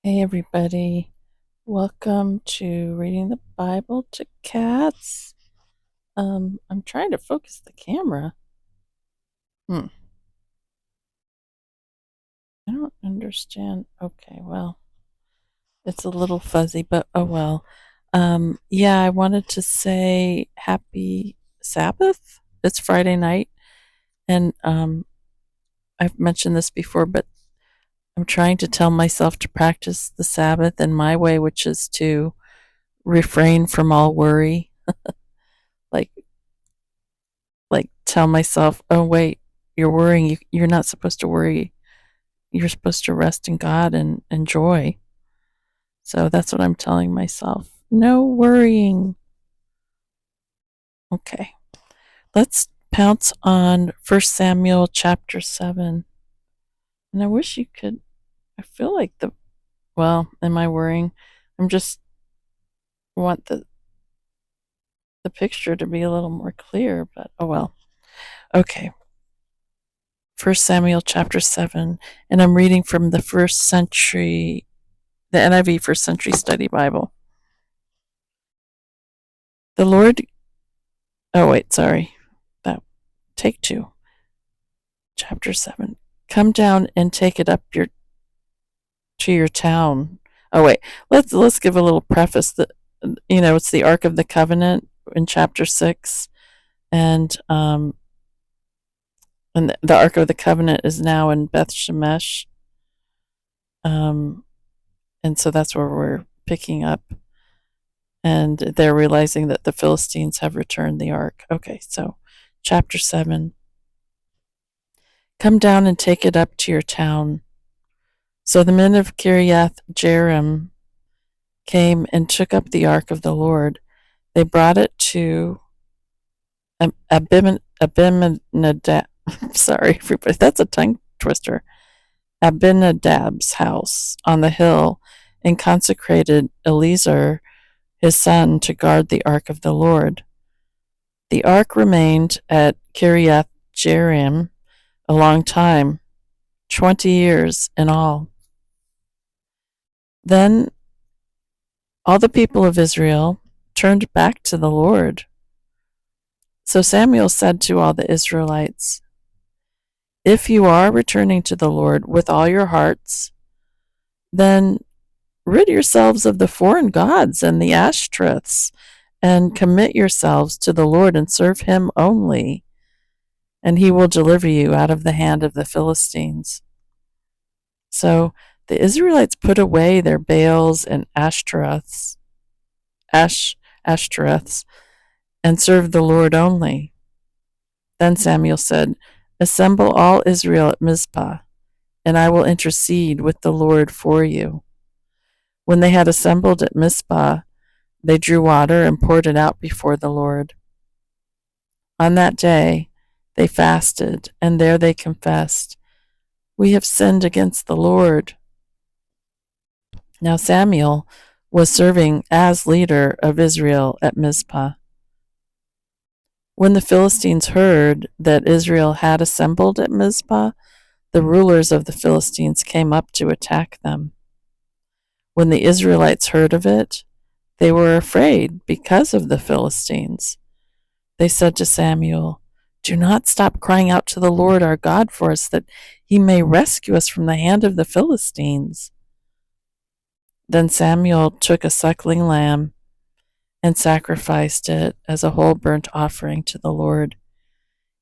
Hey everybody, welcome to Reading the Bible to Cats. I'm trying to focus the camera. I don't understand. Okay, well, it's a little fuzzy, but oh well. Yeah, I wanted to say happy Sabbath. It's Friday night, and I've mentioned this before, but I'm trying to tell myself to practice the Sabbath in my way, which is to refrain from all worry. Like tell myself, oh wait, you're worrying. You're not supposed to worry. You're supposed to rest in God and enjoy. So that's what I'm telling myself. No worrying. Okay, let's pounce on 1 Samuel chapter 7. And I wish you could. I feel like am I worrying? I'm just want the picture to be a little more clear, but oh well. Okay. 1 Samuel chapter 7, and I'm reading from the NIV First Century Study Bible. The Lord, oh wait, sorry, that take 2, chapter 7. Come down and take it up to your town. Oh wait, let's give a little preface that it's the Ark of the Covenant in chapter 6, and the Ark of the Covenant is now in Beth Shemesh, and so that's where we're picking up. And they're realizing that the Philistines have returned the ark. Okay, so chapter 7. Come down and take it up to your town. So the men of Kiriath Jearim came and took up the ark of the Lord. They brought it to Abinadab. Sorry, everybody, that's a tongue twister. Abinadab's house on the hill, and consecrated Eleazar, his son, to guard the ark of the Lord. The ark remained at Kiriath Jearim a long time, 20 years in all. Then all the people of Israel turned back to the Lord. So Samuel said to all the Israelites, if you are returning to the Lord with all your hearts, then rid yourselves of the foreign gods and the Ashtoreths, and commit yourselves to the Lord and serve him only, and he will deliver you out of the hand of the Philistines. So the Israelites put away their Baals and Ashtoreths, and served the Lord only. Then Samuel said, assemble all Israel at Mizpah, and I will intercede with the Lord for you. When they had assembled at Mizpah, they drew water and poured it out before the Lord. On that day they fasted, and there they confessed, we have sinned against the Lord. Now Samuel was serving as leader of Israel at Mizpah. When the Philistines heard that Israel had assembled at Mizpah, the rulers of the Philistines came up to attack them. When the Israelites heard of it, they were afraid because of the Philistines. They said to Samuel, do not stop crying out to the Lord our God for us, that he may rescue us from the hand of the Philistines. Then Samuel took a suckling lamb and sacrificed it as a whole burnt offering to the Lord.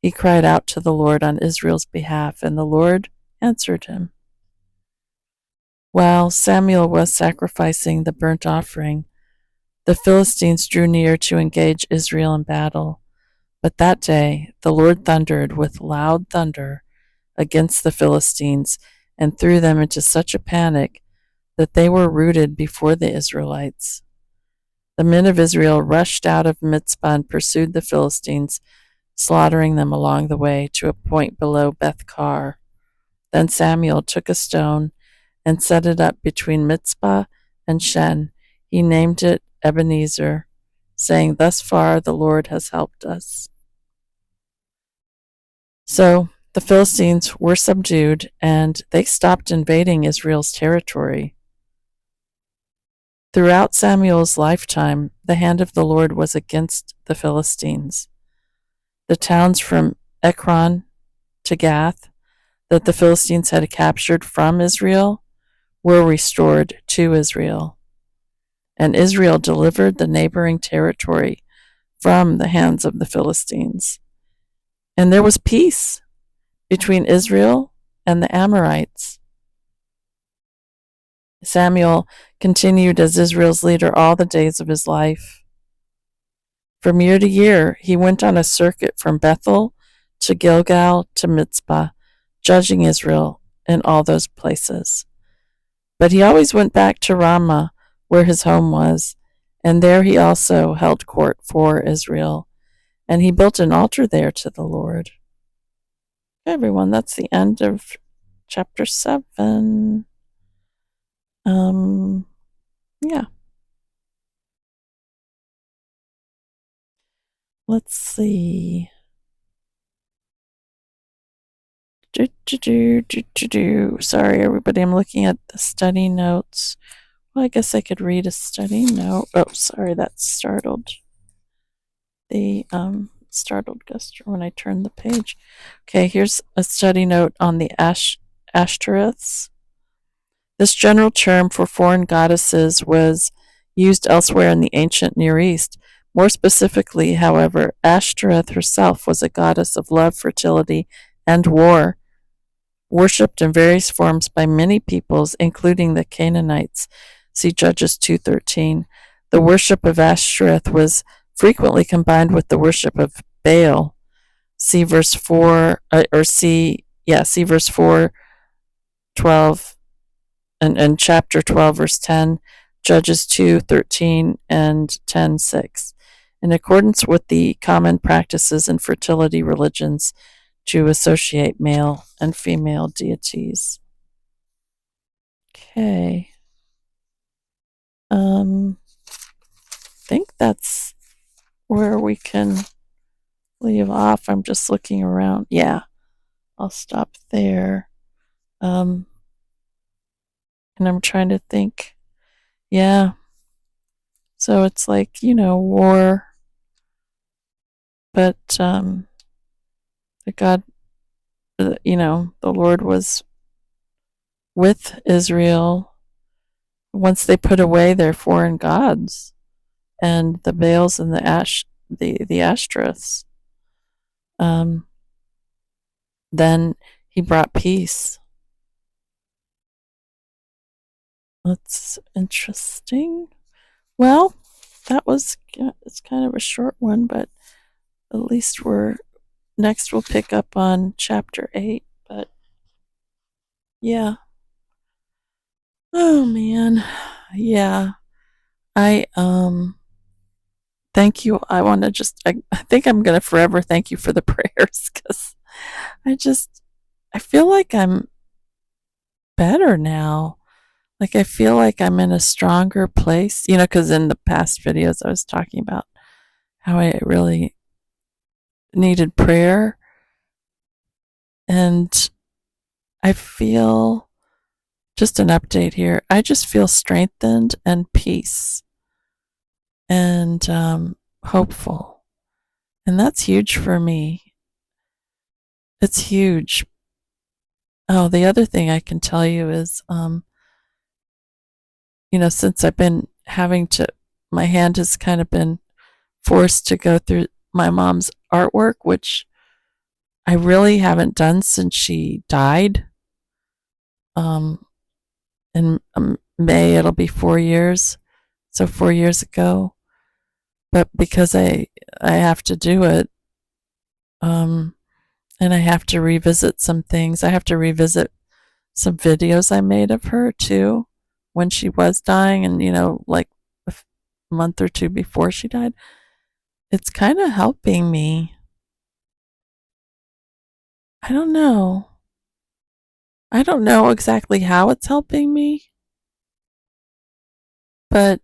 He cried out to the Lord on Israel's behalf, and the Lord answered him. While Samuel was sacrificing the burnt offering, the Philistines drew near to engage Israel in battle. But that day the Lord thundered with loud thunder against the Philistines and threw them into such a panic that they were routed before the Israelites. The men of Israel rushed out of Mizpah and pursued the Philistines, slaughtering them along the way to a point below Beth-kar. Then Samuel took a stone and set it up between Mizpah and Shen. He named it Ebenezer, saying, thus far the Lord has helped us. So the Philistines were subdued, and they stopped invading Israel's territory. Throughout Samuel's lifetime, the hand of the Lord was against the Philistines. The towns from Ekron to Gath that the Philistines had captured from Israel were restored to Israel, and Israel delivered the neighboring territory from the hands of the Philistines. And there was peace between Israel and the Amorites. Samuel continued as Israel's leader all the days of his life. From year to year, he went on a circuit from Bethel to Gilgal to Mizpah, judging Israel in all those places. But he always went back to Ramah, where his home was, and there he also held court for Israel, and he built an altar there to the Lord. Okay, everyone, that's the end of chapter 7. Yeah. Let's see. Sorry, everybody, I'm looking at the study notes. Well, I guess I could read a study note. Oh, sorry, that startled Guster when I turned the page. Okay, here's a study note on the Ashtoreths. This general term for foreign goddesses was used elsewhere in the ancient Near East. More specifically, however, Ashtoreth herself was a goddess of love, fertility, and war, worshipped in various forms by many peoples, including the Canaanites. See Judges 2:13. The worship of Ashtoreth was frequently combined with the worship of Baal. See verse 4, see verse 4, 12, and chapter 12, verse 10, Judges 2:13 and 10:6. In accordance with the common practices in fertility religions to associate male and female deities. Okay. I think that's where we can leave off. I'm just looking around. Yeah, I'll stop there. And I'm trying to think. Yeah. So it's like, war, but the God, the Lord was with Israel once they put away their foreign gods and the Baals and the Ashtoreths. Then he brought peace. That's interesting. Well, it's kind of a short one, but at least next we'll pick up on chapter 8. But yeah. Oh man. Yeah. I thank you. I want to I think I'm going to forever thank you for the prayers, cuz I feel like I'm better now. Like I feel like I'm in a stronger place, cuz in the past videos I was talking about how I really needed prayer, and I feel, just an update here, I just feel strengthened and peace and hopeful. And that's huge for me. It's huge. Oh, the other thing I can tell you is, since I've been my hand has kind of been forced to go through my mom's artwork, which I really haven't done since she died. In May, it'll be 4 years. So 4 years ago. But because I have to do it, and I have to revisit some things. I have to revisit some videos I made of her too, when she was dying, and like a month or two before she died. It's kind of helping me. I don't know exactly how it's helping me, but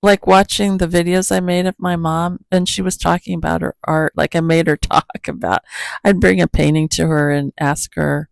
like watching the videos I made of my mom, and she was talking about her art. Like I made her talk about, I'd bring a painting to her and ask her,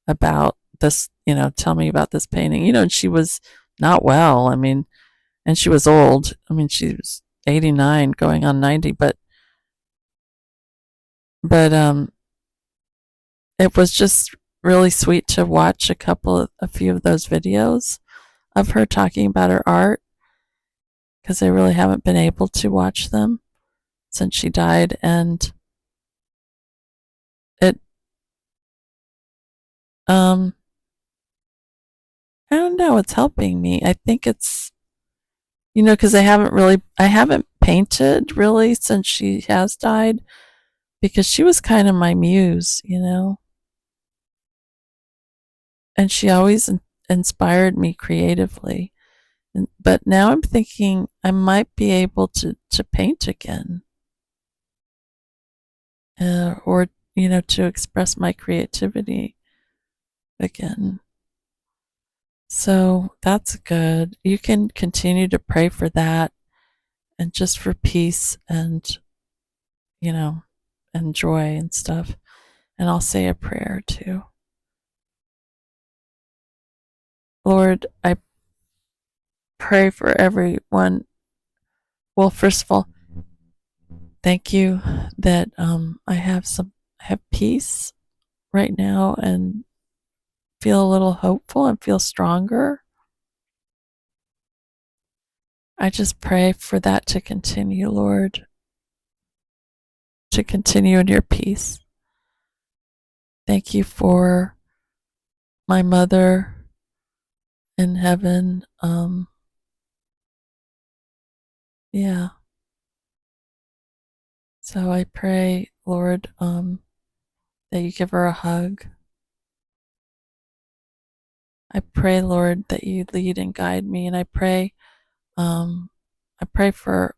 about this, tell me about this painting, and she was not well. I mean, and she was old. I mean, she was 89 going on 90, but it was just really sweet to watch a few of those videos of her talking about her art, because I really haven't been able to watch them since she died. And it, I don't know, it's helping me. I think it's, because I haven't painted really since she has died, because she was kind of my muse. And she always inspired me creatively. But now I'm thinking I might be able to paint again, or, to express my creativity again. So that's good. You can continue to pray for that, and just for peace and, you know, and joy and stuff. And I'll say a prayer too. Lord, I pray for everyone. Well, first of all, thank you that I have peace right now, and feel a little hopeful and feel stronger. I just pray for that to continue, Lord, to continue in your peace. Thank you for my mother in heaven. Yeah. So I pray, Lord, that you give her a hug. I pray, Lord, that you lead and guide me, and I pray for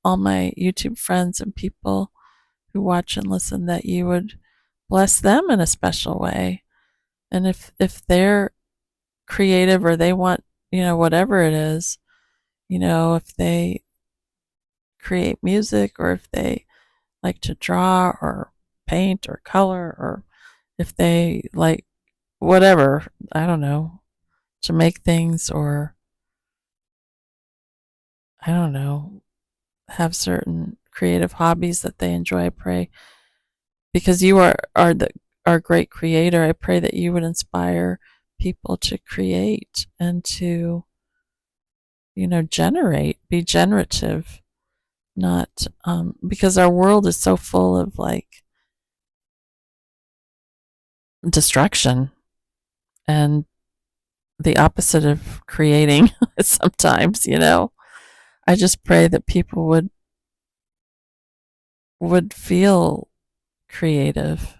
all my YouTube friends and people who watch and listen, that you would bless them in a special way. And if they're creative, or they want, whatever it is, if they create music, or if they like to draw or paint or color, or if they like whatever, I don't know, to make things, or I don't know, have certain creative hobbies that they enjoy, I pray, because you are our great creator. I pray that you would inspire people to create and to, be generative, not, because our world is so full of like destruction and the opposite of creating sometimes. I just pray that people would feel creative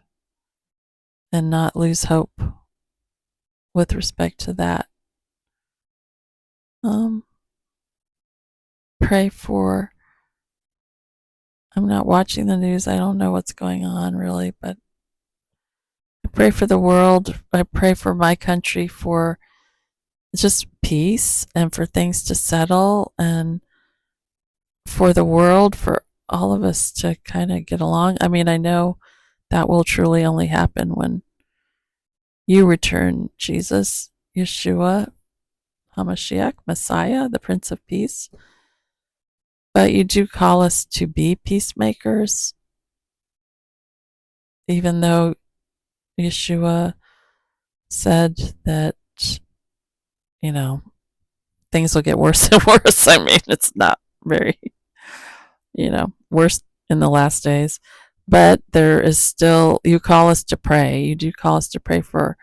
and not lose hope with respect to that. Um, Pray for, I'm not watching the news. I don't know what's going on really, but I pray for the world. I pray for my country, for just peace, and for things to settle, and for the world, for all of us to kind of get along. I mean, I know that will truly only happen when you return, Jesus, Yeshua, HaMashiach, Messiah, the Prince of Peace. But you do call us to be peacemakers, even though Yeshua said that, you know, things will get worse and worse. I mean, it's not very, worse in the last days. But there is still, you call us to pray. You do call us to pray for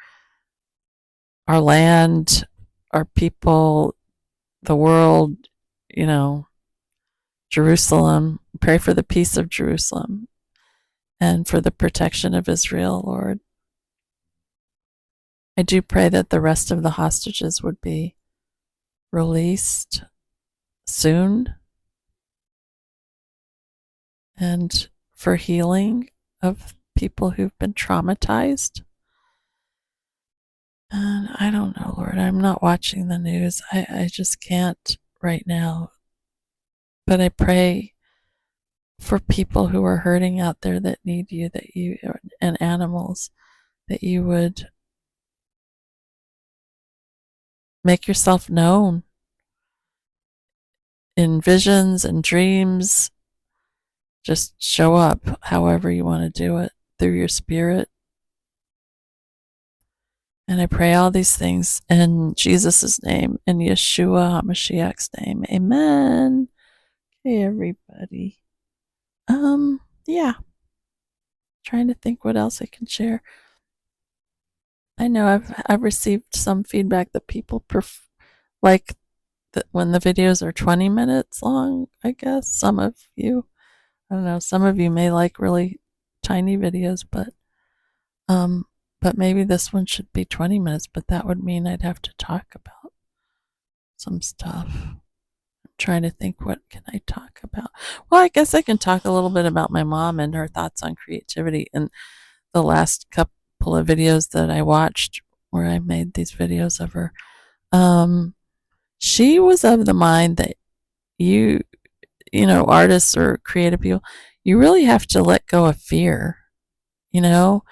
our land, our people, the world, you know, Jerusalem. Pray for the peace of Jerusalem and for the protection of Israel, Lord. I do pray that the rest of the hostages would be released soon, and for healing of people who've been traumatized. And I don't know, Lord, I'm not watching the news. I just can't right now. But I pray for people who are hurting out there, that need you, and animals, that you would make yourself known in visions and dreams. Just show up however you want to do it through your spirit. And I pray all these things in Jesus' name, in Yeshua HaMashiach's name. Amen. Hey, everybody. Yeah. Trying to think what else I can share. I know I've received some feedback that people like when the videos are 20 minutes long. I guess some of you, I don't know, some of you may like really tiny videos, but maybe this one should be 20 minutes. But that would mean I'd have to talk about some stuff. I'm trying to think, what can I talk about? Well, I guess I can talk a little bit about my mom and her thoughts on creativity. And the last couple of videos that I watched, where I made these videos of her, she was of the mind that you know, artists or creative people, you really have to let go of fear. You know,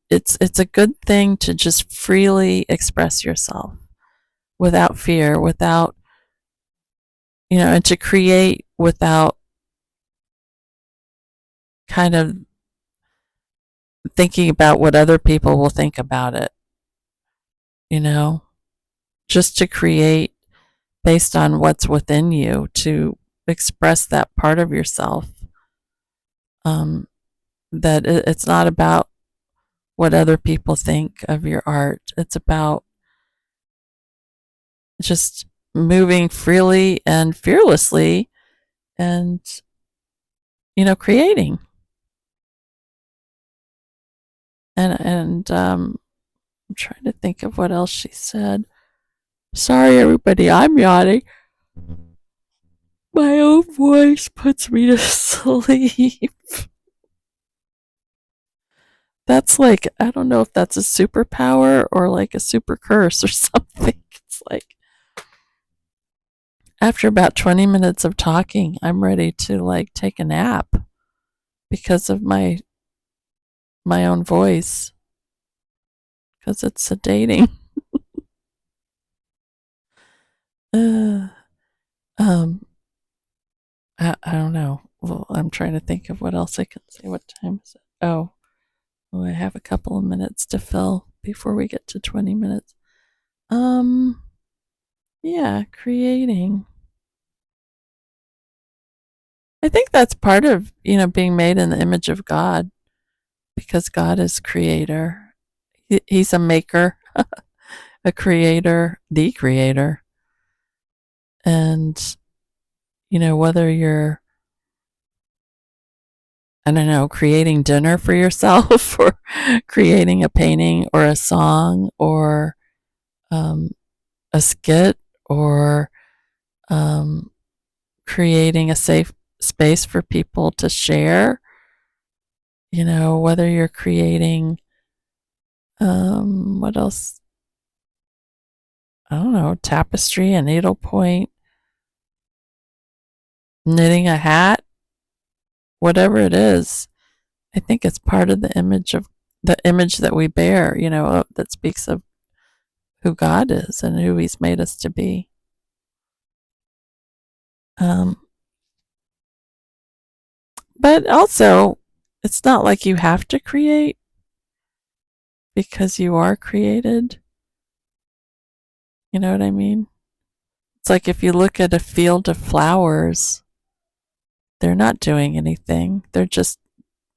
it's a good thing to just freely express yourself without fear, without, you know, and to create without kind of thinking about what other people will think about it. You know, just to create based on what's within you, to express that part of yourself. That it's not about what other people think of your art. It's about just moving freely and fearlessly and, you know, creating. And I'm trying to think of what else she said. Sorry, everybody, I'm yawning. My own voice puts me to sleep. That's like, I don't know if that's a superpower or like a super curse or something. It's like, after about 20 minutes of talking, I'm ready to like take a nap because of my own voice, because it's sedating. uh, um, I don't know. Well, I'm trying to think of what else I can say. What time is it? Oh, I have a couple of minutes to fill before we get to 20 minutes. Yeah, creating. I think that's part of, you know, being made in the image of God, because God is creator. He's a maker, a creator, the creator. And, you know, whether you're, I don't know, creating dinner for yourself or creating a painting or a song or um, a skit or um, creating a safe space for people to share, you know, whether you're creating, what else? I don't know, tapestry, a needlepoint, knitting a hat, whatever it is. I think it's part of the image that we bear, you know, that speaks of who God is and who He's made us to be. Um, but also, it's not like you have to create, because you are created. You know what I mean? It's like if you look at a field of flowers, they're not doing anything. They're just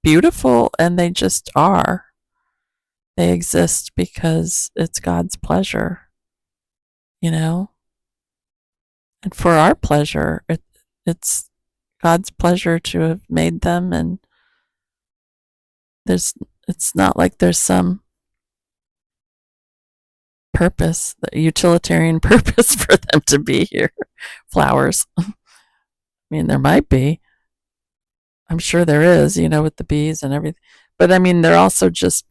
beautiful and they just are. They exist because it's God's pleasure, you know? And for our pleasure, it's God's pleasure to have made them, and it's not like there's some purpose, the utilitarian purpose for them to be here. Flowers. I mean, there might be. I'm sure there is, you know, with the bees and everything. But I mean, they're also just,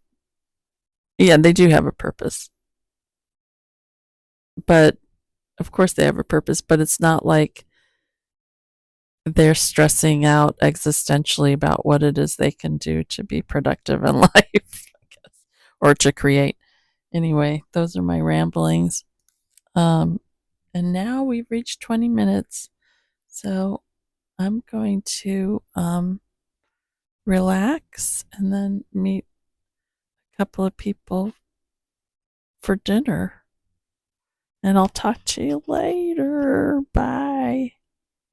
yeah, they do have a purpose. But of course they have a purpose, but it's not like they're stressing out existentially about what it is they can do to be productive in life, I guess, or to create. Anyway, those are my ramblings. And now we've reached 20 minutes. So I'm going to relax and then meet a couple of people for dinner. And I'll talk to you later. Bye.